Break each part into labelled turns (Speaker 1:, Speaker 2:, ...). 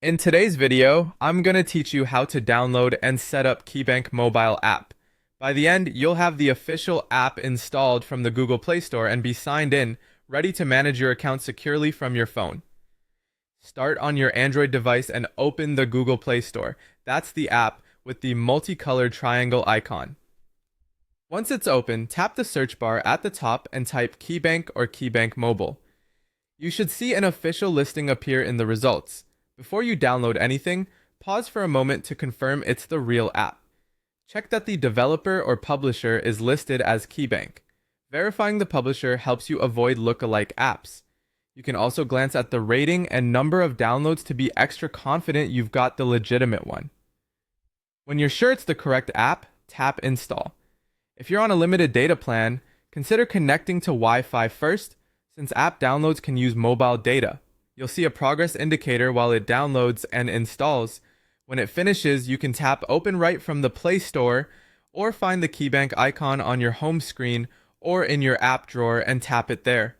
Speaker 1: In today's video, I'm going to teach you how to download and set up KeyBank Mobile App. By the end, you'll have the official app installed from the Google Play Store and be signed in, ready to manage your account securely from your phone. Start on your Android device and open the Google Play Store. That's the app with the multicolored triangle icon. Once it's open, tap the search bar at the top and type KeyBank or KeyBank Mobile. You should see an official listing appear in the results. Before you download anything, pause for a moment to confirm it's the real app. Check that the developer or publisher is listed as KeyBank. Verifying the publisher helps you avoid lookalike apps. You can also glance at the rating and number of downloads to be extra confident you've got the legitimate one. When you're sure it's the correct app, tap Install. If you're on a limited data plan, consider connecting to Wi-Fi first, since app downloads can use mobile data. You'll see a progress indicator while it downloads and installs. When it finishes, you can tap Open right from the Play Store or find the KeyBank icon on your home screen or in your app drawer and tap it there.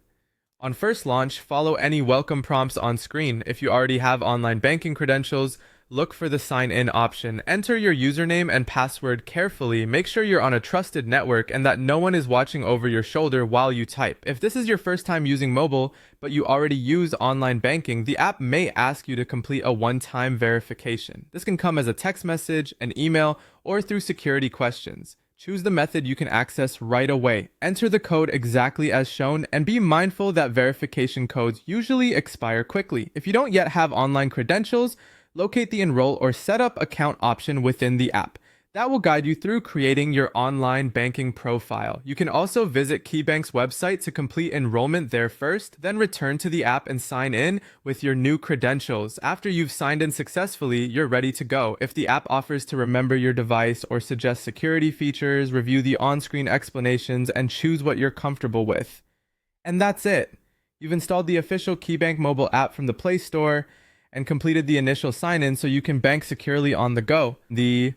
Speaker 1: On first launch, follow any welcome prompts on screen. If you already have online banking credentials, look for the sign in option. Enter your username and password carefully. Make sure you're on a trusted network and that no one is watching over your shoulder while you type. If this is your first time using mobile, but you already use online banking, the app may ask you to complete a one-time verification. This can come as a text message, an email, or through security questions. Choose the method you can access right away. Enter the code exactly as shown and be mindful that verification codes usually expire quickly. If you don't yet have online credentials, locate the Enroll or Set Up Account option within the app. That will guide you through creating your online banking profile. You can also visit KeyBank's website to complete enrollment there first, then return to the app and sign in with your new credentials. After you've signed in successfully, you're ready to go. If the app offers to remember your device or suggest security features, review the on-screen explanations, and choose what you're comfortable with. And that's it. You've installed the official KeyBank mobile app from the Play Store and completed the initial sign-in so you can bank securely on the go. The